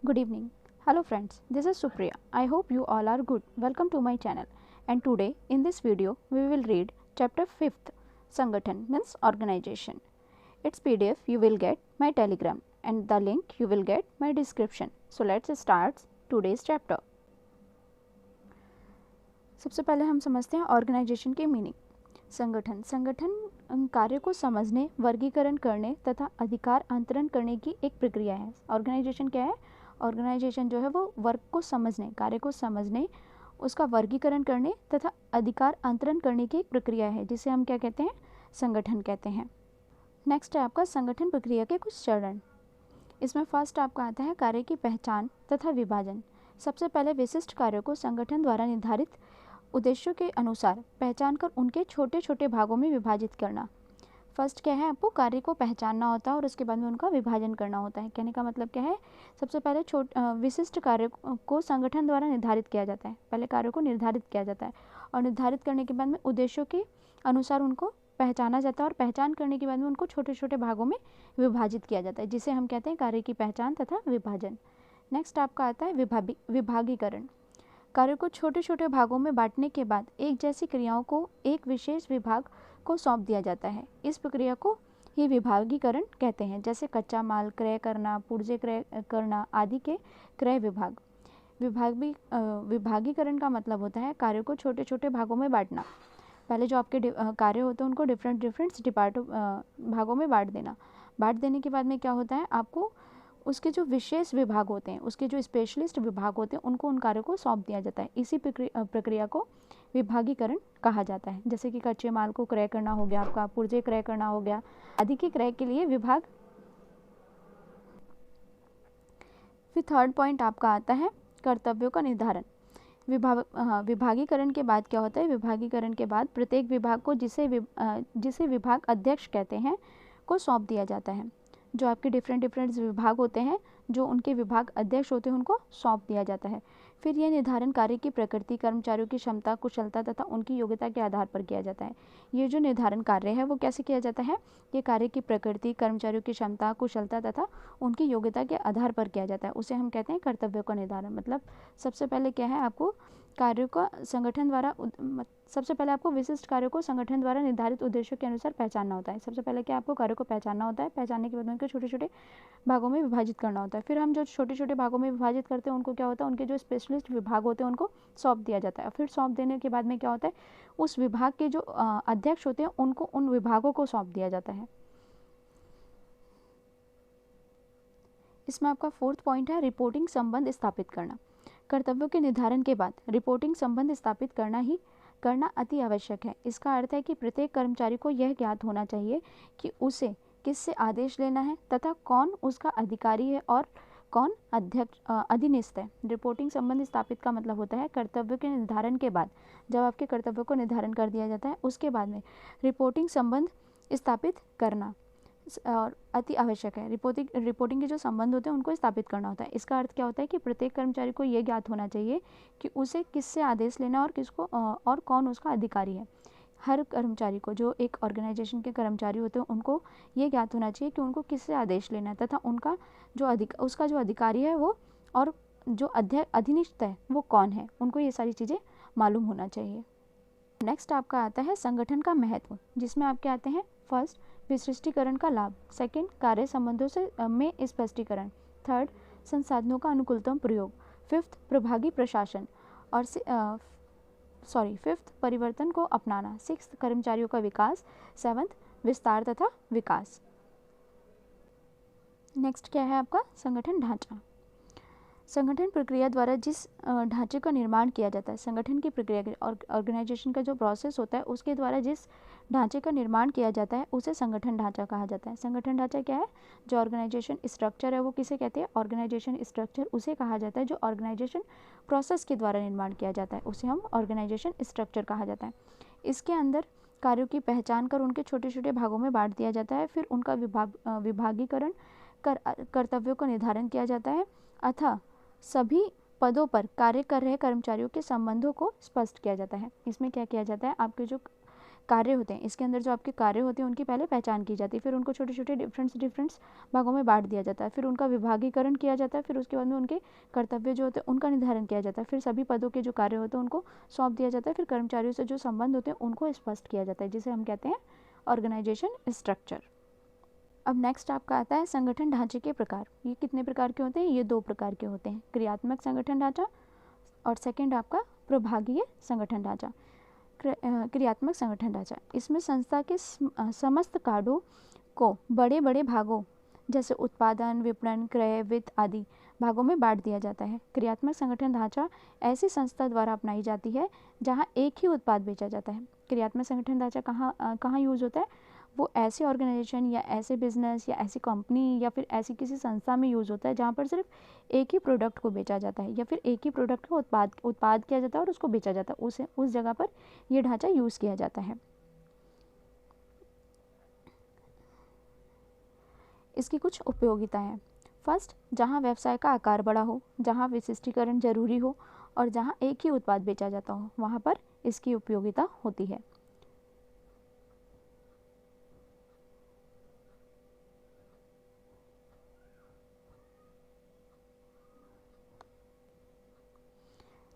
Good evening. Hello friends, this is Supriya. I hope you all are good. Welcome to my channel. And today in this video we will read chapter 5th Sangathan means organization. Its PDF you will get my telegram and the link you will get my description. So let's start today's chapter. सबसे पहले हम समझते हैं organisation की meaning. संगठन कार्य को समझने, वर्गीकरण करने तथा अधिकार अंतरण करने की एक प्रक्रिया है। ऑर्गेनाइजेशन क्या है? ऑर्गेनाइजेशन जो है वो वर्क को समझने, कार्य को समझने, उसका वर्गीकरण करने तथा अधिकार अंतरण करने की एक प्रक्रिया है, जिसे हम क्या कहते हैं? संगठन कहते हैं। नेक्स्ट है आपका संगठन प्रक्रिया के कुछ चरण। इसमें फर्स्ट आपका आता है कार्य की पहचान तथा विभाजन। सबसे पहले विशिष्ट कार्यों को संगठन द्वारा निर्धारित उद्देश्यों के अनुसार पहचान कर उनके छोटे छोटे भागों में विभाजित करना। फर्स्ट क्या है? आपको कार्य को पहचानना होता है और उसके बाद में उनका विभाजन करना होता है। कहने का मतलब क्या है? सबसे पहले विशिष्ट कार्य को संगठन द्वारा निर्धारित किया जाता है। पहले कार्यों को निर्धारित किया जाता है और निर्धारित करने के बाद में उद्देश्यों के अनुसार उनको पहचाना जाता है और पहचान करने के बाद में उनको छोटे छोटे भागों में विभाजित किया जाता है, जिसे हम कहते हैं कार्य की पहचान तथा विभाजन। नेक्स्ट आपका आता है विभागीकरण। कार्य को छोटे छोटे भागों में बांटने के बाद एक जैसी क्रियाओं को एक विशेष विभाग को सौंप दिया जाता है। इस प्रक्रिया को ही विभागीकरण कहते हैं, जैसे कच्चा माल क्रय करना, पुर्जे क्रय करना आदि के क्रय विभाग। विभागीकरण का मतलब होता है कार्य को छोटे छोटे भागों में बांटना। पहले जो आपके कार्य होते हैं उनको डिफरेंट भागों में बांट देना। बांट देने के बाद में क्या होता है? आपको उसके जो विशेष विभाग होते हैं, उसके जो स्पेशलिस्ट विभाग होते हैं, उनको उन कार्यों को सौंप दिया जाता है। इसी प्रक्रिया को विभागीकरण कहा जाता है। जैसे कि कच्चे माल को क्रय करना हो गया, आपका पुर्जे क्रय करना हो गया, आदि के क्रय के लिए विभाग। फिर थर्ड पॉइंट आपका आता है कर्तव्यों का निर्धारण। विभागीकरण के बाद क्या होता है? विभागीकरण के बाद प्रत्येक विभाग को जिसे विभाग अध्यक्ष कहते हैं को सौंप दिया जाता है। जो आपके डिफरेंट विभाग होते हैं, जो उनके विभाग अध्यक्ष होते हैं, उनको सौंप दिया जाता है। फिर यह निर्धारण कार्य की प्रकृति, कर्मचारियों की क्षमता, कुशलता तथा उनकी योग्यता के आधार पर किया जाता है। ये जो निर्धारण कार्य है वो कैसे किया जाता है? ये कार्य की प्रकृति, कर्मचारियों की क्षमता, कुशलता तथा उनकी योग्यता के आधार पर किया जाता है। उसे हम कहते हैं कर्तव्यों का निर्धारण। मतलब सबसे पहले क्या है? आपको कार्यों का संगठन द्वारा सबसे पहले आपको विशिष्ट कार्यों को संगठन द्वारा निर्धारित उद्देश्यों के अनुसार पहचानना होता है। सबसे पहले क्या आपको कार्यों को पहचानना होता है। पहचानने के बाद उनको छोटे छोटे भागों में विभाजित करना होता है। फिर हम जो छोटे छोटे भागों में विभाजित करते हैं उनको क्या होता है? उनके जो स्पेशलिस्ट विभाग होते हैं उनको सौंप दिया जाता है। फिर सौंप देने के बाद में क्या होता है? उस विभाग के जो अध्यक्ष होते हैं उनको उन विभागों को सौंप दिया जाता है। इसमें आपका फोर्थ पॉइंट है रिपोर्टिंग संबंध स्थापित करना। कर्तव्यों के निर्धारण के बाद रिपोर्टिंग संबंध स्थापित करना अति आवश्यक है। इसका अर्थ है कि प्रत्येक कर्मचारी को यह ज्ञात होना चाहिए कि उसे किससे आदेश लेना है तथा कौन उसका अधिकारी है और कौन अधीनस्थ है। रिपोर्टिंग संबंध स्थापित का मतलब होता है कर्तव्यों के निर्धारण के बाद, जब आपके कर्तव्यों को निर्धारण कर दिया जाता है उसके बाद में रिपोर्टिंग संबंध स्थापित करना और अति आवश्यक है। रिपोर्टिंग के जो संबंध होते हैं उनको स्थापित करना होता है। इसका अर्थ क्या होता है कि प्रत्येक कर्मचारी को ये ज्ञात होना चाहिए कि उसे किससे आदेश लेना और और कौन उसका अधिकारी है। हर कर्मचारी को, जो एक ऑर्गेनाइजेशन के कर्मचारी होते हैं, उनको ये ज्ञात होना चाहिए कि उनको किससे आदेश लेना है तथा उसका जो अधिकारी है वो और जो अधीनस्थ है वो कौन है, उनको ये सारी चीज़ें मालूम होना चाहिए। नेक्स्ट आपका आता है संगठन का महत्व, जिसमें आपके आते हैं फर्स्ट विशिष्टीकरण का लाभ, सेकंड कार्य संबंधों में स्पष्टीकरण, थर्ड संसाधनों का अनुकूलतम प्रयोग, फिफ्थ प्रभावी प्रशासन और फिफ्थ परिवर्तन को अपनाना, सिक्स्थ कर्मचारियों का विकास, सेवंथ विस्तार तथा विकास। नेक्स्ट क्या है आपका संगठन ढांचा। संगठन प्रक्रिया द्वारा जिस ढांचे का निर्माण किया जाता है, संगठन की प्रक्रिया ऑर्गेनाइजेशन का जो प्रोसेस होता है उसके द्वारा जिस ढांचे का निर्माण किया जाता है उसे संगठन ढांचा कहा जाता है। संगठन ढांचा क्या है? जो ऑर्गेनाइजेशन स्ट्रक्चर है वो किसे कहते हैं? ऑर्गेनाइजेशन स्ट्रक्चर उसे कहा जाता है जो ऑर्गेनाइजेशन प्रोसेस के द्वारा निर्माण किया जाता है, उसे हम ऑर्गेनाइजेशन स्ट्रक्चर कहा जाता है। इसके अंदर कार्यों की पहचान कर उनके छोटे छोटे भागों में बांट दिया जाता है। फिर उनका विभागीकरण कर कर्तव्यों का निर्धारण किया जाता है अतः सभी पदों पर कार्य कर रहे कर्मचारियों के संबंधों को स्पष्ट किया जाता है। इसमें क्या किया जाता है? आपके जो कार्य होते हैं, इसके अंदर जो आपके कार्य होते हैं उनकी पहले पहचान की जाती है, फिर उनको छोटे छोटे डिफरेंट भागों में बांट दिया जाता है, फिर उनका विभागीकरण किया जाता है, फिर उसके बाद में उनके कर्तव्य जो होते हैं उनका निर्धारण किया जाता है, फिर सभी पदों के जो कार्य होते हैं उनको सौंप दिया जाता है, फिर कर्मचारियों से जो संबंध होते हैं उनको स्पष्ट किया जाता है, जिसे हम कहते हैं ऑर्गेनाइजेशन स्ट्रक्चर। अब नेक्स्ट आपका आता है संगठन ढांचे के प्रकार। ये कितने प्रकार के होते हैं? ये 2 प्रकार के होते हैं, क्रियात्मक संगठन ढांचा और सेकंड आपका प्रभागीय संगठन ढांचा। क्रियात्मक संगठन ढांचा, इसमें संस्था के समस्त कार्यों को बड़े बड़े भागों जैसे उत्पादन, विपणन, क्रय, वित्त आदि भागों में बांट दिया जाता है। क्रियात्मक संगठन ढांचा ऐसी संस्था द्वारा अपनाई जाती है जहां एक ही उत्पाद बेचा जाता है। क्रियात्मक संगठन ढांचा कहाँ यूज़ होता है? वो ऐसे ऑर्गेनाइजेशन या ऐसे बिजनेस या ऐसी कंपनी या फिर ऐसी किसी संस्था में यूज़ होता है जहाँ पर सिर्फ एक ही प्रोडक्ट को बेचा जाता है या फिर एक ही प्रोडक्ट का उत्पाद किया जाता है और उसको बेचा जाता है, उस जगह पर यह ढांचा यूज़ किया जाता है। इसकी कुछ उपयोगिताएं हैं। फर्स्ट, जहाँ व्यवसाय का आकार बड़ा हो, जहाँ विशिष्टीकरण जरूरी हो और जहाँ एक ही उत्पाद बेचा जाता हो, वहाँ पर इसकी उपयोगिता होती है।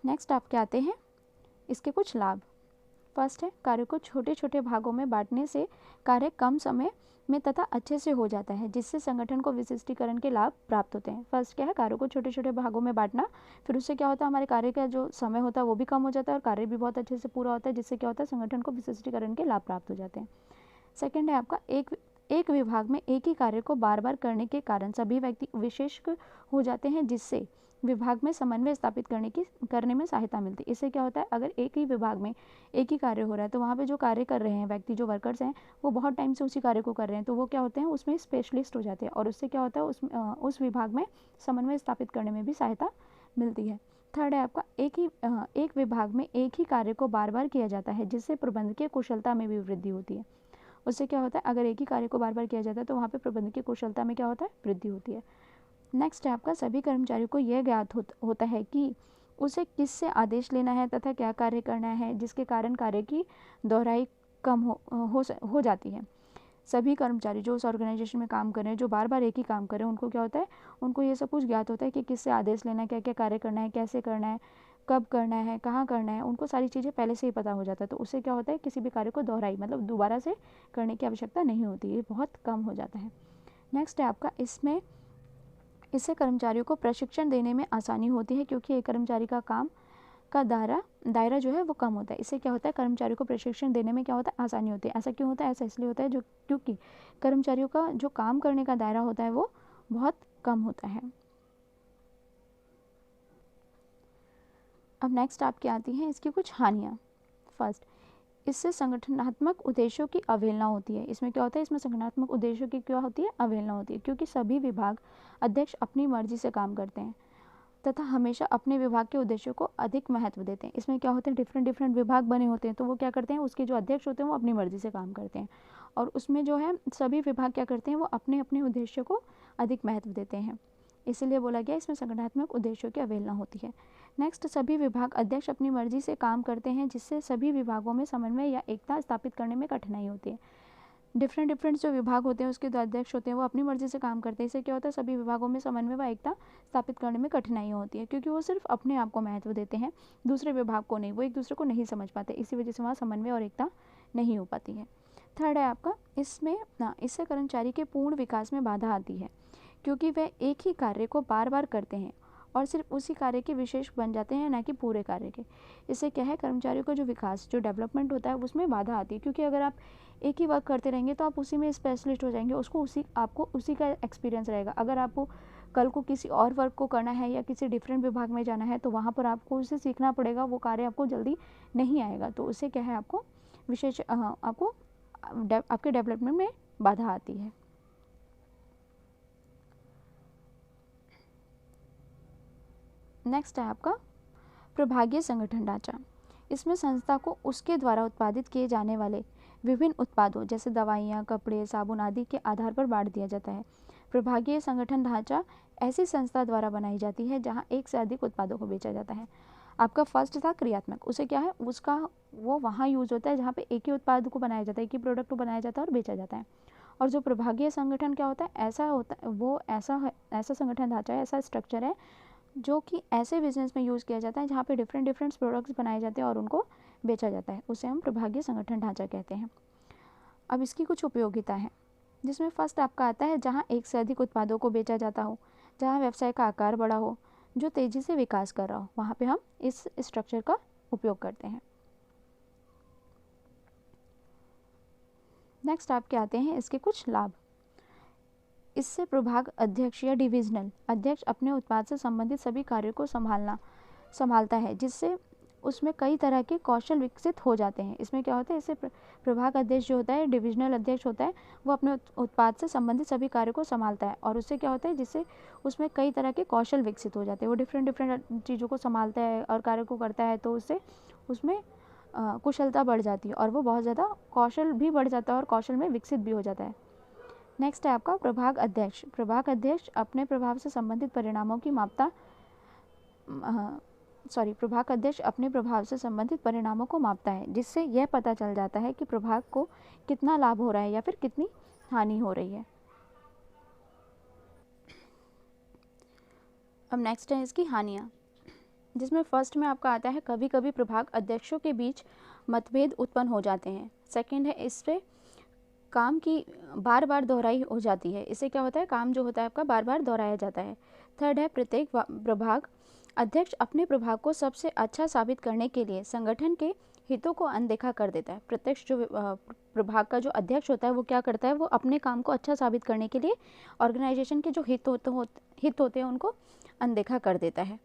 नेक्स्ट आपके आते हैं इसके कुछ लाभ। फर्स्ट है, कार्य को छोटे छोटे भागों में बांटने से कार्य कम समय में तथा अच्छे से हो जाता है, जिससे संगठन को विशिष्टीकरण के लाभ प्राप्त होते हैं। फर्स्ट क्या है? कार्यों को छोटे छोटे भागों में बांटना, फिर उससे क्या होता है, हमारे कार्य का जो समय होता है वो भी कम हो जाता है और कार्य भी बहुत अच्छे से पूरा होता है, जिससे क्या होता है, संगठन को विशिष्टीकरण के लाभ प्राप्त हो जाते हैं। सेकेंड है आपका एक विभाग में एक ही कार्य को बार बार करने के कारण सभी व्यक्ति विशेष हो जाते हैं, जिससे विभाग में समन्वय स्थापित करने में सहायता मिलती है। इससे क्या होता है, अगर एक ही विभाग में एक ही कार्य हो रहा है तो वहाँ पे जो कार्य कर रहे हैं व्यक्ति, जो वर्कर्स हैं, वो बहुत टाइम से उसी कार्य को कर रहे हैं, तो वो क्या होते हैं, उसमें स्पेशलिस्ट हो जाते हैं और उससे क्या होता है, उस विभाग में समन्वय स्थापित करने में भी सहायता मिलती है। थर्ड है आपका एक विभाग में एक ही कार्य को बार बार किया जाता है, जिससे प्रबंधकीय कुशलता में भी वृद्धि होती है। उससे क्या होता है, अगर एक ही कार्य को बार बार किया जाता है तो वहाँ पे प्रबंधकीय कुशलता में क्या होता है, वृद्धि होती है। नेक्स्ट है आपका सभी कर्मचारियों को यह ज्ञात होता है कि उसे किससे आदेश लेना है तथा क्या कार्य करना है, जिसके कारण कार्य की दोहराई कम हो जाती है। सभी कर्मचारी जो उस ऑर्गेनाइजेशन में काम कर रहे हैं, जो बार बार एक ही काम कर रहे हैं, उनको क्या होता है, उनको ये सब कुछ ज्ञात होता है कि किससे आदेश लेना है, क्या क्या कार्य करना है, कैसे करना है, कब करना है, कहाँ करना है, उनको सारी चीज़ें पहले से ही पता हो जाता है। तो उससे क्या होता है, किसी भी कार्य को दोहराई मतलब दोबारा से करने की आवश्यकता नहीं होती, ये बहुत कम हो जाता है। नेक्स्ट है आपका इससे कर्मचारियों को प्रशिक्षण देने में आसानी होती है, क्योंकि एक कर्मचारी का काम का दायरा जो है वो कम होता है। इससे क्या होता है, कर्मचारियों को प्रशिक्षण देने में क्या होता है, आसानी होती है। ऐसा क्यों होता है? ऐसा इसलिए होता है क्योंकि कर्मचारियों का जो काम करने का दायरा होता है वो बहुत कम होता है। अब नेक्स्ट आपकी आती हैं इसकी कुछ हानियाँ। फर्स्ट, इससे संगठनात्मक उद्देश्यों की अवहेलना होती है। इसमें क्या होता है, इसमें संगठनात्मक उद्देश्यों की क्या होती है, अवहेलना होती है, क्योंकि सभी विभाग अध्यक्ष अपनी मर्जी से काम करते हैं तथा हमेशा अपने विभाग के उद्देश्यों को अधिक महत्व देते हैं। इसमें क्या होता है, डिफरेंट विभाग बने होते हैं, तो वो क्या करते हैं, उसके जो अध्यक्ष होते हैं वो अपनी मर्जी से काम करते हैं और उसमें जो है सभी विभाग क्या करते हैं, वो अपने अपने उद्देश्यों को अधिक महत्व देते हैं। इसीलिए बोला गया इसमें संगठनात्मक उद्देश्यों की अवहेलना होती है। नेक्स्ट, सभी विभाग अध्यक्ष अपनी मर्जी से काम करते हैं, जिससे सभी विभागों में समन्वय या एकता स्थापित करने में कठिनाई होती है। डिफरेंट जो विभाग होते हैं उसके जो अध्यक्ष होते हैं वो अपनी मर्जी से काम करते हैं। इससे क्या होता है, सभी विभागों में समन्वय व एकता स्थापित करने में कठिनाई होती है, क्योंकि वो सिर्फ अपने आप को महत्व देते हैं, दूसरे विभाग को नहीं, वो एक दूसरे को नहीं समझ पाते, इसी वजह से वहाँ समन्वय और एकता नहीं हो पाती है। थर्ड है आपका इससे कर्मचारी के पूर्ण विकास में बाधा आती है, क्योंकि वह एक ही कार्य को बार बार करते हैं और सिर्फ उसी कार्य के विशेष बन जाते हैं, ना कि पूरे कार्य के। इससे क्या है, कर्मचारियों का जो विकास, जो डेवलपमेंट होता है उसमें बाधा आती है, क्योंकि अगर आप एक ही वर्क करते रहेंगे तो आप उसी में स्पेशलिस्ट हो जाएंगे, आपको उसी का एक्सपीरियंस रहेगा। अगर आपको कल को किसी और वर्क को करना है या किसी डिफरेंट विभाग में जाना है तो वहाँ पर आपको उसे सीखना पड़ेगा, वो कार्य आपको जल्दी नहीं आएगा। तो उससे क्या है, आपको आपके डेवलपमेंट में बाधा आती है। नेक्स्ट है आपका प्रभागीय संगठन ढांचा। इसमें संस्था को उसके द्वारा उत्पादित किए जाने वाले विभिन्न उत्पादों जैसे दवाइयाँ, कपड़े, साबुन आदि के आधार पर बांट दिया जाता है। प्रभागीय संगठन ढांचा ऐसी संस्था द्वारा बनाई जाती है जहाँ एक से अधिक उत्पादों को बेचा जाता है। आपका फर्स्ट था क्रियात्मक, उसे क्या है, उसका वो वहाँ यूज होता है जहाँ पे एक ही उत्पाद को बनाया जाता है, एक ही प्रोडक्ट को बनाया जाता है और बेचा जाता है। और जो प्रभागीय संगठन क्या होता है, ऐसा होता है, वो ऐसा है, ऐसा संगठन ढांचा है, ऐसा स्ट्रक्चर है जो कि ऐसे बिजनेस में यूज़ किया जाता है जहाँ पे डिफरेंट डिफरेंट प्रोडक्ट्स बनाए जाते हैं और उनको बेचा जाता है, उसे हम प्रभागीय संगठन ढांचा कहते हैं। अब इसकी कुछ उपयोगिता है, जिसमें फर्स्ट आपका आता है जहाँ एक से अधिक उत्पादों को बेचा जाता हो, जहाँ व्यवसाय का आकार बड़ा हो, जो तेज़ी से विकास कर रहा हो, वहाँ पे हम इस स्ट्रक्चर का उपयोग करते हैं। नेक्स्ट आपके आते हैं इसके कुछ लाभ। इससे प्रभाग अध्यक्ष या डिविजनल अध्यक्ष अपने उत्पाद से संबंधित सभी कार्यों को संभालता है, जिससे उसमें कई तरह के कौशल विकसित हो जाते हैं। इसमें क्या होता है, इससे प्रभाग अध्यक्ष जो होता है, डिविजनल अध्यक्ष होता है, वो अपने उत्पाद से संबंधित सभी कार्यों को संभालता है और उससे क्या होता है, जिससे उसमें कई तरह के कौशल विकसित हो जाते हैं। वो डिफरेंट डिफरेंट चीज़ों को संभालता है और कार्यों को करता है, तो उससे उसमें कुशलता बढ़ जाती है और वो बहुत ज़्यादा कौशल भी बढ़ जाता है और कौशल में विकसित भी हो जाता है। नेक्स्ट है आपका प्रभाग अध्यक्ष। प्रभाग अध्यक्ष अपने प्रभाव से संबंधित परिणामों की प्रभाग अध्यक्ष अपने प्रभाव से संबंधित परिणामों को मापता है, जिससे यह पता चल जाता है कि प्रभाग को कितना लाभ हो रहा है या फिर कितनी हानि हो रही है। अब नेक्स्ट है इसकी हानियाँ, जिसमें फर्स्ट में आपका आता है कभी कभी प्रभाग अध्यक्षों के बीच मतभेद उत्पन्न हो जाते हैं। सेकंड है इससे काम की बार बार दोहराई हो जाती है, इससे क्या होता है, काम जो होता है आपका बार बार दोहराया जाता है। थर्ड है प्रत्येक प्रभाग अध्यक्ष अपने प्रभाग को सबसे अच्छा साबित करने के लिए संगठन के हितों को अनदेखा कर देता है। प्रत्यक्ष जो प्रभाग का जो अध्यक्ष होता है वो क्या करता है, वो अपने काम को अच्छा साबित करने के लिए ऑर्गेनाइजेशन के जो हित होते हैं उनको अनदेखा कर देता है।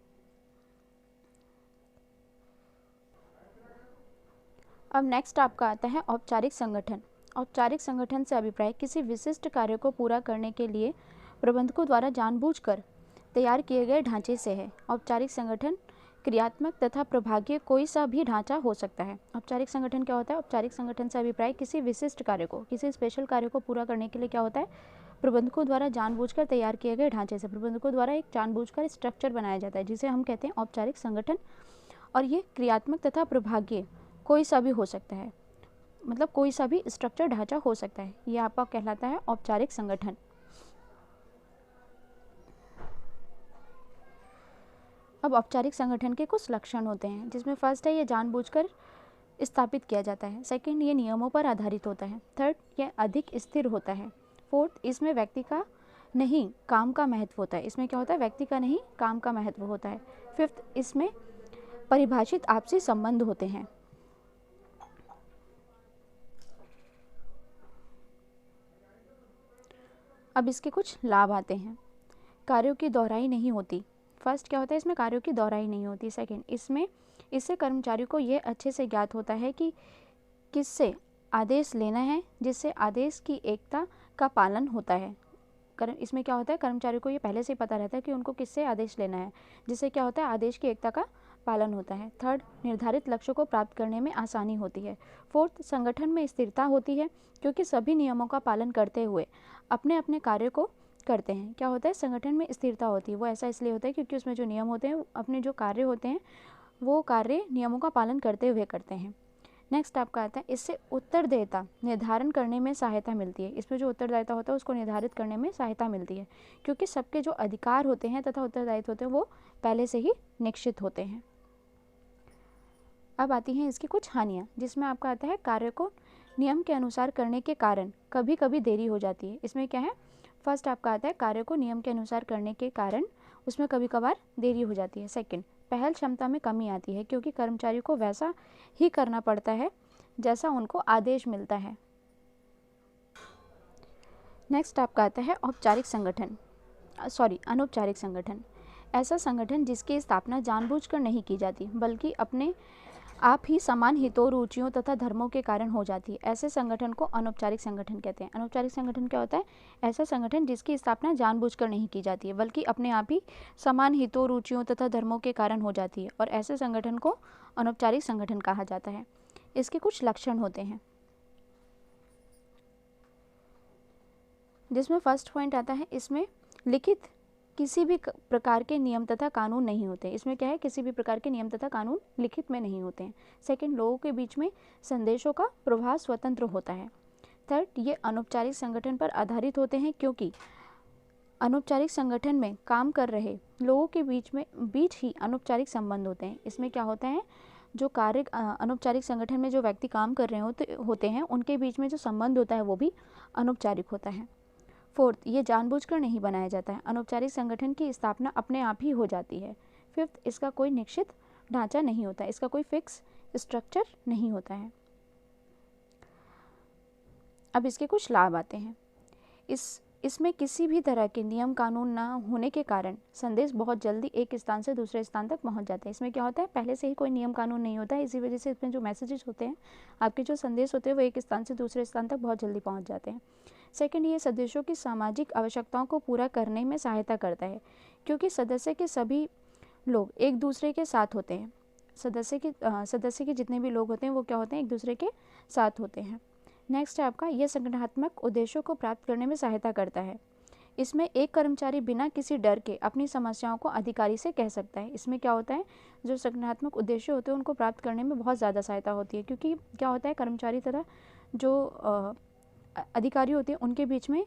अब नेक्स्ट आपका आता है औपचारिक संगठन। औपचारिक संगठन से अभिप्राय किसी विशिष्ट कार्य को पूरा करने के लिए प्रबंधकों द्वारा जानबूझकर तैयार किए गए ढांचे से है। औपचारिक संगठन क्रियात्मक तथा प्रभागीय कोई सा भी ढांचा हो सकता है। औपचारिक संगठन क्या होता है, औपचारिक संगठन से अभिप्राय किसी विशिष्ट कार्य को, किसी स्पेशल कार्य को पूरा करने के लिए क्या होता है, प्रबंधकों द्वारा जानबूझकर तैयार किए गए ढांचे से, प्रबंधकों द्वारा एक जानबूझकर स्ट्रक्चर बनाया जाता है जिसे हम कहते हैं औपचारिक संगठन। और ये क्रियात्मक तथा प्रभागीय कोई सा भी हो सकता है, मतलब कोई सा भी स्ट्रक्चर ढांचा हो सकता है, ये आपका कहलाता है औपचारिक संगठन। अब औपचारिक संगठन के कुछ लक्षण होते हैं, जिसमें फर्स्ट है ये जानबूझकर स्थापित किया जाता है। सेकंड, ये नियमों पर आधारित होता है। थर्ड, ये अधिक स्थिर होता है। फोर्थ, इसमें व्यक्ति का नहीं काम का महत्व होता है। इसमें क्या होता है, व्यक्ति का नहीं काम का महत्व होता है। फिफ्थ, इसमें परिभाषित आपसी संबंध होते हैं। अब इसके कुछ लाभ आते हैं। कार्यों की दोहराई नहीं होती। फर्स्ट क्या होता है, इसमें कार्यों की दोहराई नहीं होती। सेकंड, इससे कर्मचारियों को ये अच्छे से ज्ञात होता है कि किससे आदेश लेना है, जिससे आदेश की एकता का पालन होता है। इसमें क्या होता है, कर्मचारियों को ये पहले से ही पता रहता है कि उनको किससे आदेश लेना है, जिससे क्या होता है, आदेश की एकता का पालन होता है। थर्ड, निर्धारित लक्ष्यों को प्राप्त करने में आसानी होती है। फोर्थ, संगठन में स्थिरता होती है, क्योंकि सभी नियमों का पालन करते हुए अपने अपने कार्य को करते हैं। क्या होता है, संगठन में स्थिरता होती है। वो ऐसा इसलिए होता है क्योंकि उसमें जो नियम होते हैं, अपने जो कार्य होते हैं, वो कार्य नियमों का पालन करते हुए करते हैं। नेक्स्ट आपका आता है, इससे उत्तरदायिता निर्धारण करने में सहायता मिलती है। इसमें जो उत्तरदायिता होता है उसको निर्धारित करने में सहायता मिलती है, क्योंकि सबके जो अधिकार होते हैं तथा उत्तरदायित्व होते हैं वो पहले से ही निश्चित होते हैं। अब आती हैं इसकी कुछ हानियाँ, जिसमें आपका आता है कार्य को नियम के अनुसार करने के कारण कभी कभी देरी हो जाती है। इसमें क्या है, फर्स्ट आपका आता है कार्य को नियम के अनुसार करने के कारण उसमें कभी कभार देरी हो जाती है। सेकंड, पहल क्षमता में कमी आती है, क्योंकि कर्मचारियों को वैसा ही करना पड़ता है जैसा उनको आदेश मिलता है। नेक्स्ट आपका आता है औपचारिक संगठन, अनौपचारिक संगठन। ऐसा संगठन जिसकी स्थापना जानबूझकर नहीं की जाती, बल्कि अपने आप ही समान हितों, रुचियों तथा धर्मों के कारण हो जाती है। ऐसे संगठन को अनौपचारिक संगठन कहते हैं। अनौपचारिक संगठन क्या होता है, ऐसा संगठन जिसकी स्थापना जानबूझकर नहीं की जाती है, बल्कि अपने आप ही समान हितों, रुचियों तथा धर्मों के कारण हो जाती है, और ऐसे संगठन को अनौपचारिक संगठन कहा जाता है। इसके कुछ लक्षण होते हैं, जिसमें फर्स्ट पॉइंट आता है, इसमें लिखित किसी भी प्रकार के नियम तथा कानून नहीं होते। इसमें क्या है, किसी भी प्रकार के नियम तथा कानून लिखित में नहीं होते हैं। सेकंड, लोगों के बीच में संदेशों का प्रवाह स्वतंत्र होता है। थर्ड, ये अनौपचारिक संगठन पर आधारित होते हैं क्योंकि अनौपचारिक संगठन में काम कर रहे लोगों के बीच ही अनौपचारिक संबंध होते हैं। इसमें क्या होता है, जो कार्य अनौपचारिक संगठन में जो व्यक्ति काम कर रहे होते हैं उनके बीच में जो संबंध होता है वो भी अनौपचारिक होता है। फोर्थ, ये जानबूझकर नहीं बनाया जाता है। अनौपचारिक संगठन की स्थापना अपने आप ही हो जाती है। फिफ्थ, इसका कोई निश्चित ढांचा नहीं होता, इसका कोई फिक्स स्ट्रक्चर नहीं होता है। अब इसके कुछ लाभ आते हैं। इसमें किसी भी तरह के नियम कानून ना होने के कारण संदेश बहुत जल्दी एक स्थान से दूसरे स्थान तक पहुंच जाते हैं। इसमें क्या होता है, पहले से ही कोई नियम कानून नहीं होता है, इसी वजह से इसमें जो मैसेजेस होते हैं, आपके जो संदेश होते हैं वो एक स्थान से दूसरे स्थान तक बहुत जल्दी पहुंच जाते हैं। सेकंड, ये सदस्यों की सामाजिक आवश्यकताओं को पूरा करने में सहायता करता है क्योंकि सदस्य के सभी लोग एक दूसरे के साथ होते हैं। सदस्य के जितने भी लोग होते हैं वो क्या होते हैं, एक दूसरे के साथ होते हैं। नेक्स्ट है आपका, यह संगठनात्मक उद्देश्यों को प्राप्त करने में सहायता करता है। इसमें एक कर्मचारी बिना किसी डर के अपनी समस्याओं को अधिकारी से कह सकता है। इसमें क्या होता है, जो संगठनात्मक उद्देश्य होते हैं उनको प्राप्त करने में बहुत ज़्यादा सहायता होती है क्योंकि क्या होता है, कर्मचारी तथा जो अधिकारी होते हैं उनके बीच में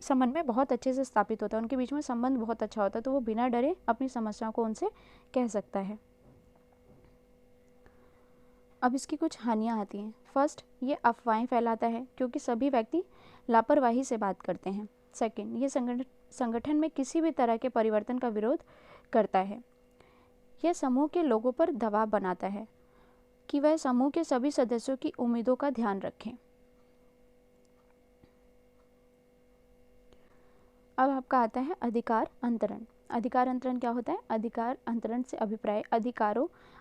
समन्वय बहुत अच्छे से स्थापित होता है, उनके बीच में संबंध बहुत अच्छा होता है, तो वो बिना डरे अपनी समस्याओं को उनसे कह सकता है। अब इसकी कुछ हानियाँ आती हैं। फर्स्ट, ये अफवाहें फैलाता है क्योंकि सभी व्यक्ति लापरवाही से बात करते हैं। सेकंड, ये संगठन में किसी भी तरह के परिवर्तन का विरोध करता है। यह समूह के लोगों पर दबाव बनाता है कि वह समूह के सभी सदस्यों की उम्मीदों का ध्यान रखें। अब आपका आता है अधिकार अंतरण। अधिकार अंतरण क्या होता है, अधिकार अंतरण से अभिप्राय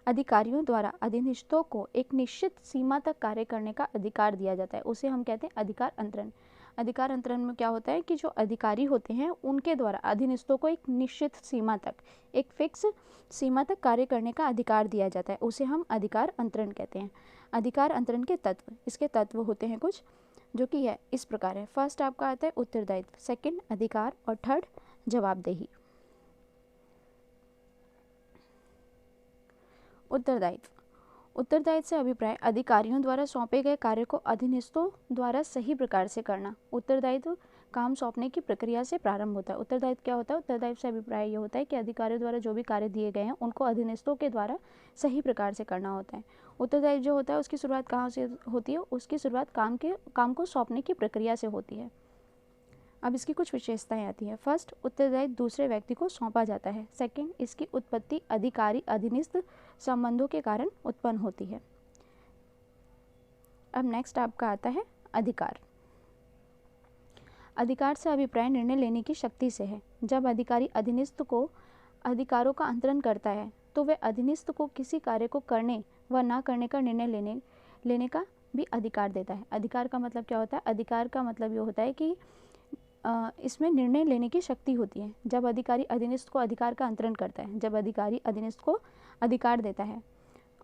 अधिकारियों द्वारा अधीनस्थों को एक निश्चित सीमा तक कार्य करने का अधिकार दिया जाता है, उसे हम कहते हैं अधिकार अंतरण। अधिकार अंतरण में क्या होता है कि जो अधिकारी होते हैं उनके द्वारा अधीनस्थों को एक निश्चित सीमा तक, एक फिक्स सीमा तक कार्य करने का अधिकार दिया जाता है, उसे हम अधिकार अंतरण कहते हैं। अधिकार अंतरण के तत्व, इसके तत्व होते हैं कुछ जो कि है इस प्रकार है। फर्स्ट आपका आता है उत्तरदायित्व, सेकंड अधिकार और थर्ड जवाबदेही। उत्तरदायित्व से अभिप्राय अधिकारियों द्वारा सौंपे गए कार्य को अधीनस्थों द्वारा सही प्रकार से करना। उत्तरदायित्व काम सौंपने की प्रक्रिया से प्रारंभ होता है। उत्तरदायित्व क्या होता है, उत्तरदायित्व से अभिप्राय ये होता है कि अधिकारियों द्वारा जो भी कार्य दिए गए हैं उनको अधीनस्थों के द्वारा सही प्रकार से करना होता है। उत्तरदायित्व जो होता है उसकी शुरुआत कहाँ से होती है, उसकी शुरुआत काम को सौंपने की प्रक्रिया से होती है। अब इसकी कुछ विशेषताएं आती हैं। फर्स्ट, उत्तरदायित्व दूसरे व्यक्ति को सौंपा जाता है। सेकंड, इसकी उत्पत्ति अधिकारी अधीनस्थ संबंधों के कारण उत्पन्न होती है। अब नेक्स्ट आपका आता है अधिकार। अधिकार से अभिप्राय निर्णय लेने की शक्ति से है। जब अधिकारी अधीनस्थ को अधिकारों का अंतरण करता है तो वह अधीनस्थ को किसी कार्य को करने व ना करने का निर्णय लेने का भी अधिकार देता है। अधिकार का मतलब क्या होता है, अधिकार का मतलब ये होता है कि इसमें निर्णय लेने की शक्ति होती है। जब अधिकारी अधीनस्थ को अधिकार का अंतरण करता है, जब अधिकारी अधीनस्थ को अधिकार देता है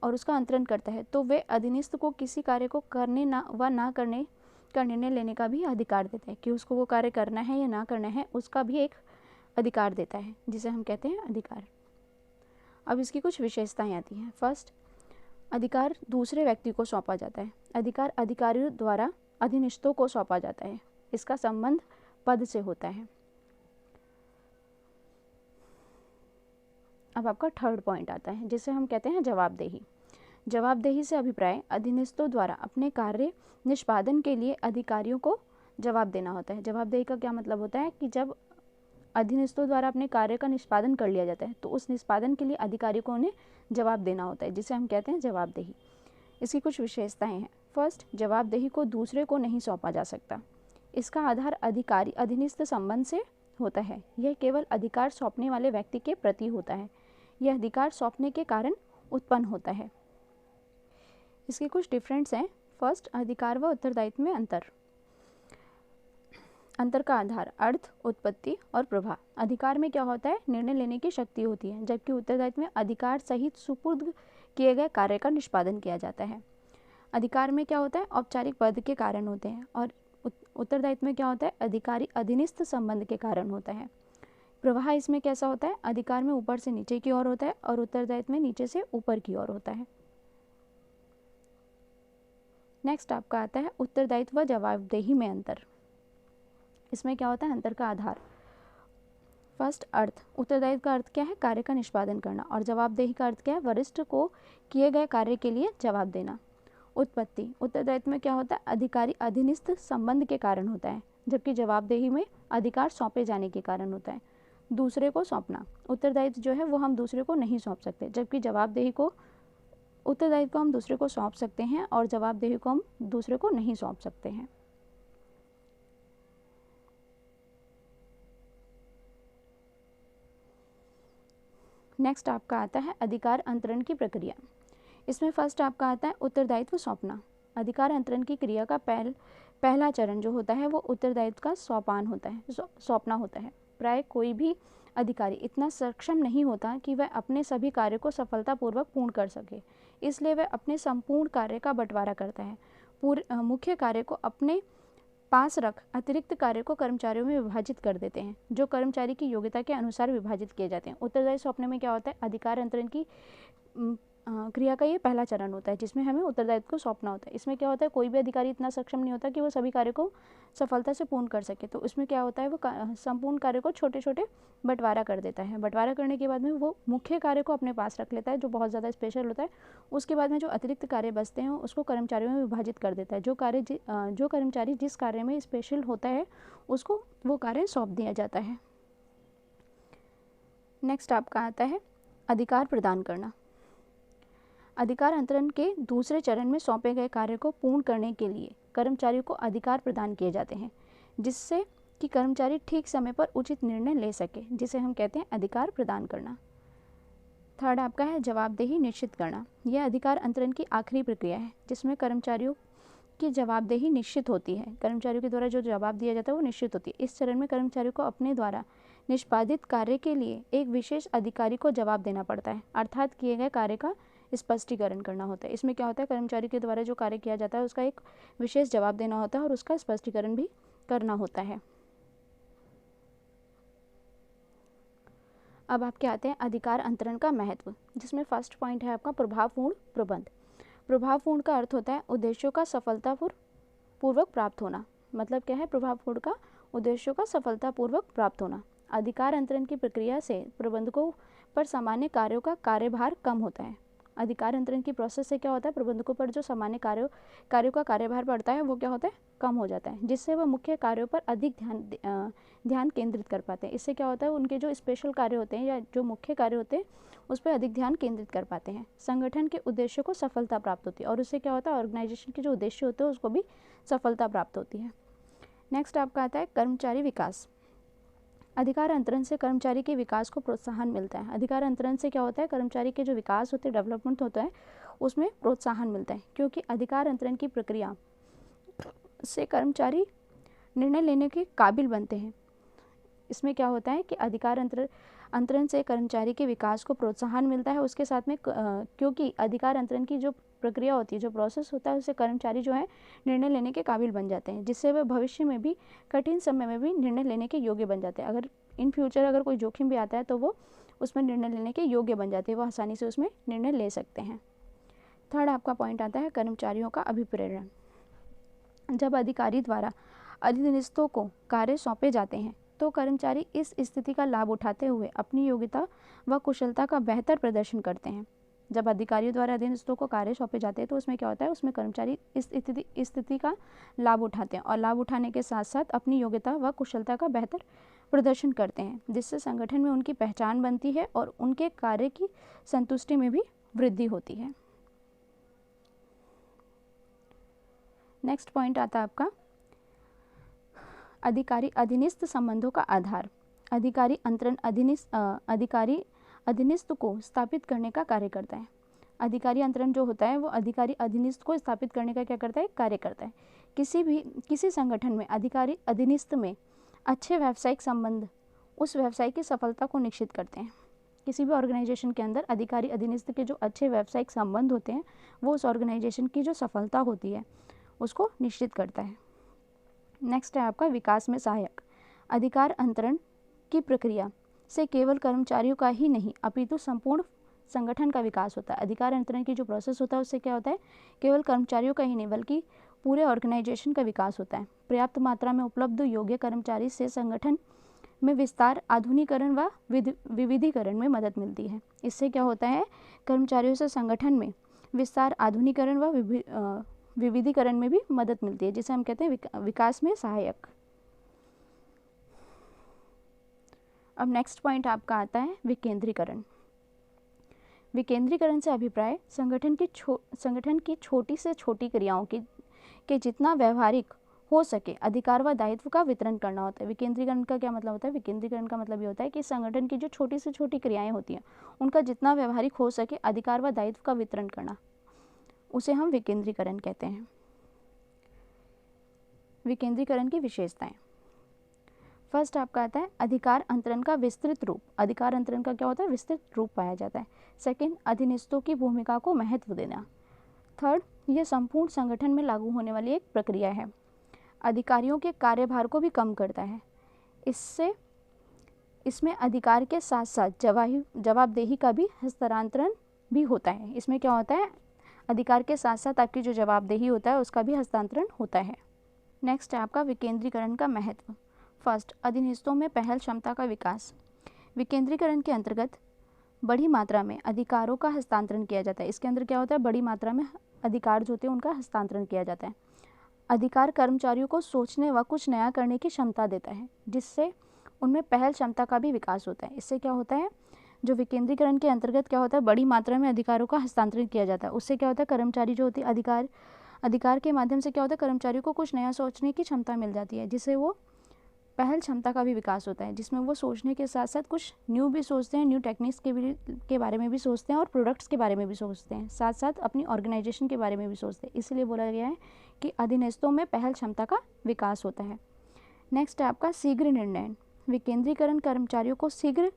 और उसका अंतरण करता है तो वे अधीनस्थ को किसी कार्य को करने ना करने का निर्णय लेने का भी अधिकार देता है, कि उसको वो कार्य करना है या ना करना है उसका भी एक अधिकार देता है, जिसे हम कहते हैं अधिकार। अब इसकी कुछ विशेषताएं आती हैं। फर्स्ट, अधिकार दूसरे व्यक्ति को सौंपा जाता है। अधिकार अधिकारियों द्वारा अधीनस्थों को सौंपा जाता है, इसका संबंध पद से होता है। अब आपका थर्ड पॉइंट आता है जिसे हम कहते हैं जवाबदेही। जवाबदेही से अभिप्राय अधीनस्थों द्वारा अपने कार्य निष्पादन के लिए अधिकारियों को जवाब देना होता है। जवाबदेही का क्या मतलब होता है कि जब अधीनस्थों द्वारा अपने कार्य का निष्पादन कर लिया जाता है तो उस निष्पादन के लिए अधिकारियों को उन्हें जवाब देना होता है, जिसे हम कहते हैं जवाबदेही। इसकी कुछ विशेषताएं हैं। फर्स्ट, जवाबदेही को दूसरे को नहीं सौंपा जा सकता। इसका आधार अधिकारी अधीनस्थ संबंध से होता है। यह केवल अधिकार सौंपने वाले व्यक्ति के प्रति होता है। यह अधिकार सौंपने के कारण उत्पन्न होता है। इसके कुछ डिफरेंस हैं। फर्स्ट, अधिकार व उत्तरदायित्व में अंतर का आधार अर्थ, उत्पत्ति और प्रभाव। अधिकार में क्या होता है, निर्णय लेने की शक्ति होती है, जबकि उत्तरदायित्व में अधिकार सहित सुपुर्द किए गए कार्य का निष्पादन किया जाता है। अधिकार में क्या होता है, औपचारिक पद के कारण होते हैं और उत्तरदायित्व में क्या होता है, अधिकारी अधीनस्थ संबंध के कारण होता है। प्रवाह इसमें कैसा होता है, अधिकार में ऊपर से नीचे की ओर होता है और उत्तरदायित्व में नीचे से ऊपर की ओर होता है। नेक्स्ट आपका आता है उत्तरदायित्व व जवाबदेही में अंतर। इसमें क्या होता है, अंतर का आधार। फर्स्ट, अर्थ। उत्तरदायित्व का अर्थ क्या है, कार्य का निष्पादन करना, और जवाबदेही का अर्थ क्या है, वरिष्ठ को किए गए कार्य के लिए जवाब देना। उत्पत्ति, उत्तरदायित्व में क्या होता है, अधिकारी अधीनस्थ संबंध के कारण होता है, जबकि जवाबदेही में अधिकार सौंपे जाने के कारण होता है। दूसरे को सौंपना, उत्तरदायित्व जो है वो हम दूसरे को नहीं सौंप सकते, जबकि जवाबदेही को, उत्तरदायित्व को हम दूसरे को सौंप सकते हैं और जवाबदेही को हम दूसरे को नहीं सौंप सकते हैं। नेक्स्ट आपका आता है अधिकार अंतरण की प्रक्रिया। इसमें फर्स्ट आपका आता है उत्तरदायित्व सौंपना। अधिकार अंतरण की क्रिया का पहला चरण जो होता है वो उत्तरदायित्व का सौंपना होता है। प्राय कोई भी अधिकारी इतना सक्षम नहीं होता कि वह अपने सभी कार्यों को सफलतापूर्वक पूर्ण कर सके, इसलिए वह अपने संपूर्ण कार्य का बंटवारा करता है। मुख्य कार्य को अपने पास रख अतिरिक्त कार्य को कर्मचारियों में विभाजित कर देते हैं, जो कर्मचारी की योग्यता के अनुसार विभाजित किए जाते हैं। उत्तरदायित्व सौंपने में क्या होता है, अधिकार अंतरण की क्रिया का ये पहला चरण होता है जिसमें हमें उत्तरदायित्व को सौंपना होता है। इसमें क्या होता है, कोई भी अधिकारी इतना सक्षम नहीं होता कि वो सभी कार्य को सफलता से पूर्ण कर सके, तो इसमें क्या होता है, वो संपूर्ण कार्य को छोटे छोटे बंटवारा कर देता है। बंटवारा करने के बाद में वो मुख्य कार्य को अपने पास रख लेता है जो बहुत ज़्यादा स्पेशल होता है। उसके बाद में जो अतिरिक्त कार्य बचते हैं उसको कर्मचारियों में विभाजित कर देता है। जो कर्मचारी जिस कार्य में स्पेशल होता है उसको वो कार्य सौंप दिया जाता है। नेक्स्ट आपका आता है अधिकार प्रदान करना। अधिकार अंतरण के दूसरे चरण में सौंपे गए कार्य को पूर्ण करने के लिए कर्मचारियों को अधिकार प्रदान किए जाते हैं, जिससे कि कर्मचारी ठीक समय पर उचित निर्णय ले सके, जिसे हम कहते हैं अधिकार प्रदान करना। थर्ड आपका है जवाबदेही निश्चित करना। यह अधिकार अंतरण की आखिरी प्रक्रिया है जिसमें कर्मचारियों की जवाबदेही निश्चित होती है। कर्मचारियों के द्वारा जो जवाब दिया जाता है वो निश्चित होती है। इस चरण में कर्मचारियों को अपने द्वारा निष्पादित कार्य के लिए एक विशेष अधिकारी को जवाब देना पड़ता है, अर्थात किए गए कार्य का स्पष्टीकरण करना होता है। इसमें क्या होता है, कर्मचारी के द्वारा जो कार्य किया जाता है उसका एक विशेष जवाब देना होता है और उसका स्पष्टीकरण भी करना होता है। अब आपके आते हैं अधिकार अंतरण का महत्व, जिसमें फर्स्ट पॉइंट है आपका प्रभावपूर्ण प्रबंध। प्रभावपूर्ण का अर्थ होता है उद्देश्यों का सफलतापूर्वक प्राप्त होना। मतलब क्या है, प्रभावपूर्ण का उद्देश्यों का सफलतापूर्वक प्राप्त होना। अधिकार अंतरण की प्रक्रिया से प्रबंधकों पर सामान्य कार्यों का कार्यभार कम होता है। अधिकार अंतरण की प्रोसेस से क्या होता है, प्रबंधकों पर जो सामान्य कार्यों का कार्यभार पड़ता है वो क्या होता है, कम हो जाता है, जिससे वह मुख्य कार्यों पर अधिक ध्यान केंद्रित कर पाते हैं। इससे क्या होता है, उनके जो स्पेशल कार्य होते हैं या जो मुख्य कार्य होते हैं उस पर अधिक ध्यान केंद्रित कर पाते हैं। संगठन के उद्देश्यों को सफलता प्राप्त होती है और उससे क्या होता है, ऑर्गेनाइजेशन के जो उद्देश्य होते हैं उसको भी सफलता प्राप्त होती है। नेक्स्ट आपका आता है कर्मचारी विकास। अधिकार अंतरण से कर्मचारी के विकास को प्रोत्साहन मिलता है। अधिकार अंतरण से क्या होता है, कर्मचारी के जो विकास होते हैं, डेवलपमेंट होता है, उसमें प्रोत्साहन मिलता है, क्योंकि अधिकार अंतरण की प्रक्रिया से कर्मचारी निर्णय लेने के काबिल बनते हैं। इसमें क्या होता है कि अधिकार अंतरण से कर्मचारी के विकास को प्रोत्साहन मिलता है। उसके साथ में क्योंकि अधिकार अंतरण की जो प्रक्रिया होती है, जो प्रोसेस होता है, उससे कर्मचारी जो है निर्णय लेने के काबिल बन जाते हैं, जिससे वह भविष्य में भी कठिन समय में भी निर्णय लेने के योग्य बन जाते हैं। अगर इन फ्यूचर अगर कोई जोखिम भी आता है तो वो उसमें निर्णय लेने के योग्य बन जाते हैं, वो आसानी से उसमें निर्णय ले सकते हैं। थर्ड आपका पॉइंट आता है कर्मचारियों का अभिप्रेरण। जब अधिकारी द्वारा अधीनस्थों को कार्य सौंपे जाते हैं तो कर्मचारी इस स्थिति का लाभ उठाते हुए अपनी योग्यता व कुशलता का बेहतर प्रदर्शन करते हैं। जब अधिकारियों द्वारा अधीनस्थों को कार्य सौंपे जाते हैं तो उसमें क्या होता है, उसमें कर्मचारी इस स्थिति का लाभ उठाते हैं और लाभ उठाने के साथ साथ अपनी योग्यता व कुशलता का बेहतर प्रदर्शन करते हैं, जिससे संगठन में उनकी पहचान बनती है और उनके कार्य की संतुष्टि में भी वृद्धि होती है। नेक्स्ट पॉइंट आता है आपका अधिकारी अधीनस्थ संबंधों का आधार। अधिकारी अंतरण अधीनस्थ को स्थापित करने का कार्य करता है। अधिकारी अंतरण जो होता है वो अधिकारी अधीनस्थ को स्थापित करने का क्या करता है, कार्य करता है। किसी संगठन में अधिकारी अधीनस्थ में अच्छे व्यावसायिक संबंध उस व्यवसाय की सफलता को निश्चित करते हैं। किसी भी ऑर्गेनाइजेशन के अंदर अधिकारी अधीनस्थ के जो अच्छे व्यावसायिक संबंध होते हैं वो उस ऑर्गेनाइजेशन की जो सफलता होती है उसको निश्चित करता है। नेक्स्ट है आपका विकास में सहायक। अधिकार अंतरण की प्रक्रिया से केवल कर्मचारियों का ही नहीं अपितु संपूर्ण संगठन का विकास होता है। अधिकार अंतरण की जो प्रोसेस होता है उससे क्या होता है, केवल कर्मचारियों का ही नहीं बल्कि पूरे ऑर्गेनाइजेशन का विकास होता है। पर्याप्त मात्रा में उपलब्ध योग्य कर्मचारी से संगठन में विस्तार, आधुनिकीकरण व विविधीकरण में मदद मिलती है। इससे क्या होता है, कर्मचारियों से संगठन में विस्तार, आधुनिकीकरण व विविधीकरण में भी मदद मिलती है, जिसे हम कहते हैं विकास में सहायक। अब नेक्स्ट पॉइंट आपका आता है विकेंद्रीकरण। विकेंद्रीकरण से अभिप्राय संगठन की छोटी से छोटी क्रियाओं के जितना व्यवहारिक हो सके अधिकार व दायित्व का वितरण करना होता है। विकेंद्रीकरण का क्या मतलब होता है? विकेंद्रीकरण का मतलब ये होता है कि संगठन की जो छोटी से छोटी क्रियाएं होती हैं उनका जितना व्यवहारिक हो सके अधिकार व दायित्व का वितरण करना, उसे हम विकेंद्रीकरण कहते हैं। विकेंद्रीकरण की विशेषताएं, फर्स्ट आपका आता है अधिकार अंतरण का विस्तृत रूप। अधिकार अंतरण का क्या होता है? विस्तृत रूप पाया जाता है। सेकंड, अधीनस्थों की भूमिका को महत्व देना। थर्ड, यह संपूर्ण संगठन में लागू होने वाली एक प्रक्रिया है। अधिकारियों के कार्यभार को भी कम करता है। इसमें अधिकार के साथ साथ जवाबदेही का भी हस्तांतरण भी होता है। इसमें क्या होता है? अधिकार के साथ साथ आपकी जो जवाबदेही होता है उसका भी हस्तांतरण होता है। नेक्स्ट है आपका विकेंद्रीकरण का महत्व। फर्स्ट, अधीनस्थों में पहल क्षमता का विकास। विकेंद्रीकरण के अंतर्गत बड़ी मात्रा में अधिकारों का हस्तांतरण किया जाता है। इसके अंदर क्या होता है? बड़ी मात्रा में अधिकार जो होते हैं उनका हस्तांतरण किया जाता है। अधिकार कर्मचारियों को सोचने व कुछ नया करने की क्षमता देता है, जिससे उनमें पहल क्षमता का भी विकास होता है। इससे क्या होता है, जो विकेंद्रीकरण के अंतर्गत क्या होता है, बड़ी मात्रा में अधिकारों का हस्तांतरण किया जाता है। उससे क्या होता है, कर्मचारी जो होती है अधिकार के माध्यम से क्या होता है, कर्मचारियों को कुछ नया सोचने की क्षमता मिल जाती है, जिससे वो पहल क्षमता का भी विकास होता है, जिसमें वो सोचने के साथ साथ कुछ न्यू भी सोचते हैं, न्यू टेक्निक्स के बारे में भी सोचते हैं और प्रोडक्ट्स के बारे में भी सोचते हैं, साथ साथ अपनी ऑर्गेनाइजेशन के बारे में भी सोचते हैं। इसलिए बोला गया है कि अधीनस्थों में पहल क्षमता का विकास होता है। नेक्स्ट है आपका शीघ्र निर्णय। विकेंद्रीकरण कर्मचारियों को शीघ्र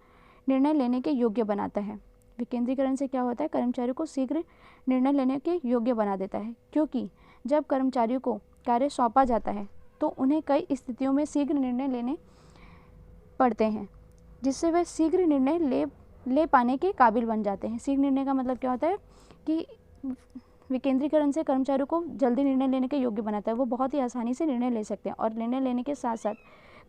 निर्णय लेने के योग्य बनाता है। विकेंद्रीकरण से क्या होता है, कर्मचारियों को शीघ्र निर्णय लेने के योग्य बना देता है, क्योंकि जब कर्मचारियों को कार्य सौंपा जाता है तो उन्हें कई स्थितियों में शीघ्र निर्णय लेने पड़ते हैं, जिससे वे शीघ्र निर्णय ले पाने के काबिल बन जाते हैं। शीघ्र निर्णय का मतलब क्या होता है कि विकेंद्रीकरण से कर्मचारियों को जल्दी निर्णय लेने के योग्य बनाता है। वो बहुत ही आसानी से निर्णय ले सकते हैं और निर्णय लेने के साथ साथ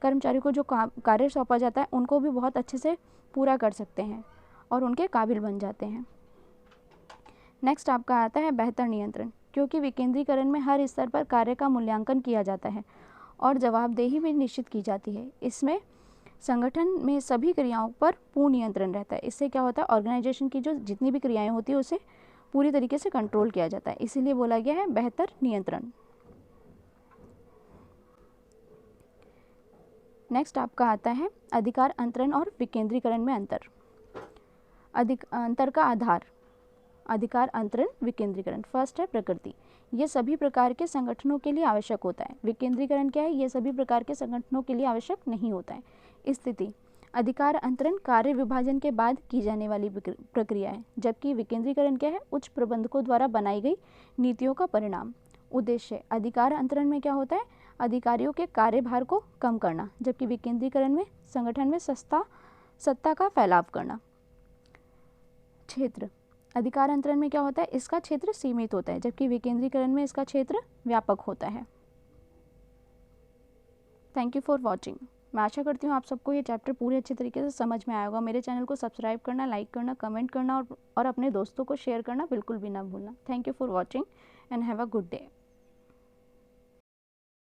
कर्मचारियों को जो कार्य सौंपा जाता है उनको भी बहुत अच्छे से पूरा कर सकते हैं और उनके काबिल बन जाते हैं। नेक्स्ट आपका आता है बेहतर नियंत्रण। क्योंकि विकेंद्रीकरण में हर स्तर पर कार्य का मूल्यांकन किया जाता है और जवाबदेही भी निश्चित की जाती है, इसमें संगठन में सभी क्रियाओं पर पूर्ण नियंत्रण रहता है। इससे क्या होता है, ऑर्गेनाइजेशन की जो जितनी भी क्रियाएं होती है उसे पूरी तरीके से कंट्रोल किया जाता है, इसीलिए बोला गया है बेहतर नियंत्रण। नेक्स्ट आपका आता है अधिकार अंतरण और विकेंद्रीकरण में अंतर। अंतर का आधार, अधिकार अंतरण, विकेंद्रीकरण। फर्स्ट है प्रकृति। ये सभी प्रकार के संगठनों के लिए आवश्यक होता है। विकेंद्रीकरण क्या है, ये सभी प्रकार के संगठनों के लिए आवश्यक नहीं होता है। स्थिति, अधिकार अंतरण कार्य विभाजन के बाद की जाने वाली प्रक्रिया है, जबकि विकेंद्रीकरण क्या है, उच्च प्रबंधकों द्वारा बनाई गई नीतियों का परिणाम। उद्देश्य, अधिकार अंतरण में क्या होता है, अधिकारियों के कार्यभार को कम करना, जबकि विकेंद्रीकरण में संगठन में सत्ता का फैलाव करना। क्षेत्र, अधिकार अंतरण में क्या होता है, इसका क्षेत्र सीमित होता है, जबकि विकेंद्रीकरण में इसका क्षेत्र व्यापक होता है। Thank you for watching. मैं आशा करती हूँ आप सबको ये चैप्टर पूरे अच्छे तरीके से समझ में आया होगा। मेरे चैनल को सब्सक्राइब करना, लाइक करना, कमेंट करना और अपने दोस्तों को शेयर करना बिल्कुल भी ना भूलना। Thank you for watching and have a good day.